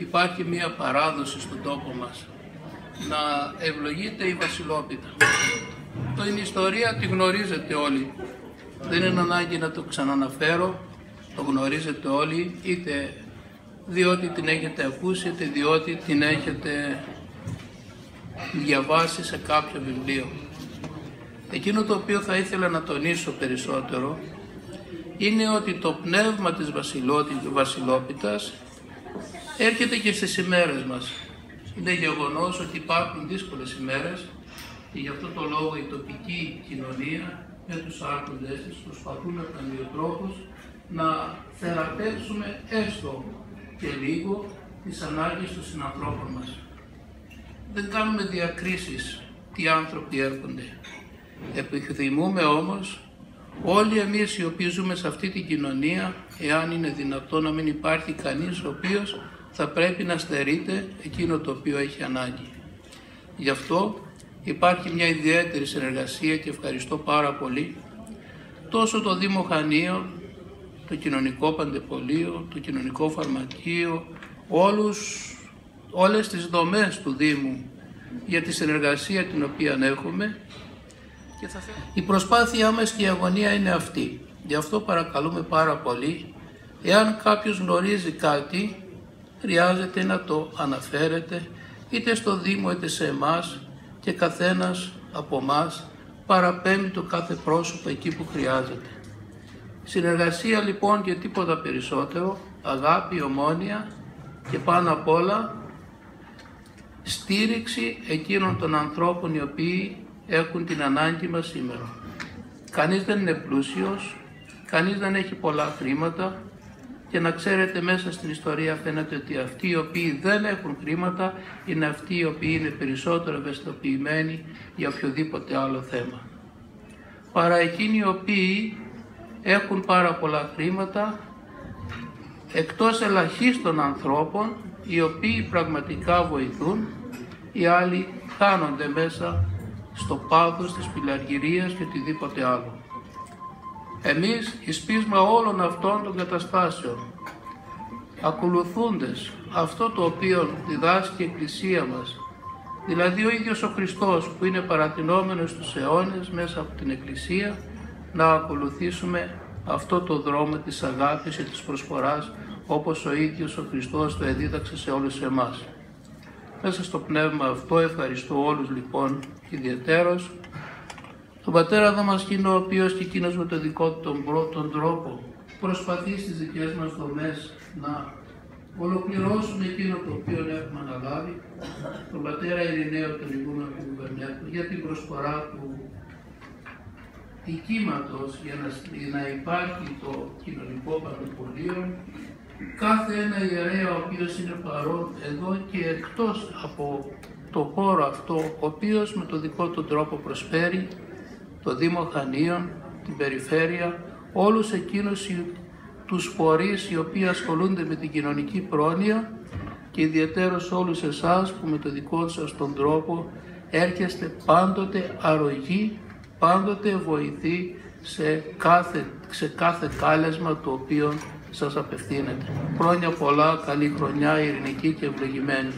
υπάρχει μία παράδοση στον τόπο μας να ευλογείται η βασιλόπιτα. Την ιστορία τη γνωρίζετε όλοι, δεν είναι ανάγκη να το ξαναναφέρω, το γνωρίζετε όλοι, είτε διότι την έχετε ακούσει, είτε διότι την έχετε διαβάσει σε κάποιο βιβλίο. Εκείνο το οποίο θα ήθελα να τονίσω περισσότερο είναι ότι το πνεύμα της βασιλόπιτας έρχεται και στις ημέρες μας. Είναι γεγονός ότι υπάρχουν δύσκολες ημέρες και γι' αυτό το λόγο η τοπική κοινωνία με τους άρχοντες της προσπαθούν με τον τρόπους να θεραπεύσουμε έστω και λίγο τις ανάγκες των συνανθρώπων μας. Δεν κάνουμε διακρίσεις τι άνθρωποι έρχονται. Επιθυμούμε όμως όλοι εμείς οι οποίοι ζούμε σε αυτή την κοινωνία, εάν είναι δυνατό να μην υπάρχει κανείς ο οποίος θα πρέπει να στερείται εκείνο το οποίο έχει ανάγκη. Γι' αυτό υπάρχει μια ιδιαίτερη συνεργασία και ευχαριστώ πάρα πολύ τόσο το Δήμο Χανίων, το Κοινωνικό Παντεπολείο, το Κοινωνικό Φαρμακείο, όλες τις δομές του Δήμου για τη συνεργασία την οποία έχουμε. Η προσπάθειά μας και η αγωνία είναι αυτή. Γι' αυτό παρακαλούμε πάρα πολύ, εάν κάποιος γνωρίζει κάτι, χρειάζεται να το αναφέρετε είτε στο Δήμο είτε σε εμάς και καθένας από εμάς παραπέμπει το κάθε πρόσωπο εκεί που χρειάζεται. Συνεργασία λοιπόν και τίποτα περισσότερο, αγάπη, ομόνοια και πάνω απ' όλα στήριξη εκείνων των ανθρώπων οι οποίοι έχουν την ανάγκη μας σήμερα. Κανείς δεν είναι πλούσιος, κανείς δεν έχει πολλά χρήματα και να ξέρετε μέσα στην ιστορία φαίνεται ότι αυτοί οι οποίοι δεν έχουν χρήματα είναι αυτοί οι οποίοι είναι περισσότερο ευαισθητοποιημένοι για οποιοδήποτε άλλο θέμα. Παρά εκείνοι οι οποίοι έχουν πάρα πολλά χρήματα, εκτός ελαχίστων ανθρώπων οι οποίοι πραγματικά βοηθούν, οι άλλοι χάνονται μέσα στο πάθος της πηλαργυρίας και οτιδήποτε άλλο. Εμείς εις πείσμα όλων αυτών των καταστάσεων, ακολουθούντες αυτό το οποίο διδάσκει η Εκκλησία μας, δηλαδή ο ίδιος ο Χριστός που είναι παρατηνόμενος στους αιώνες μέσα από την Εκκλησία, να ακολουθήσουμε αυτό το δρόμο της αγάπης και της προσφοράς όπως ο ίδιος ο Χριστός το εδίδαξε σε όλους εμάς. Μέσα στο πνεύμα αυτό ευχαριστώ όλους λοιπόν ιδιαιτέρως τον πατέρα Δαμασκηνό, ο οποίος και εκείνος με το δικό του τον τρόπο προσπαθεί στις δικές μας δομές να ολοκληρώσουμε εκείνο το οποίο έχουμε αναλάβει, τον πατέρα Ειρηναίο, τον ηγούμενο του Γουβερνιάτου, για την προσφορά του οικίματος για να υπάρχει το κοινωνικό παντεπολείο, κάθε ένα ιερέα ο οποίος είναι παρόν εδώ και εκτός από το χώρο αυτό, ο οποίος με το δικό του τρόπο προσφέρει το Δήμο Χανίων, την περιφέρεια, όλους εκείνους τους φορείς οι οποίοι ασχολούνται με την κοινωνική πρόνοια και ιδιαιτέρως όλους εσάς που με το δικό σας τον τρόπο έρχεστε πάντοτε αρρωγοί, πάντοτε βοηθοί σε κάθε κάλεσμα το οποίο σας απευθύνεται. Χρόνια πολλά, καλή χρονιά, ειρηνική και ευλογημένη.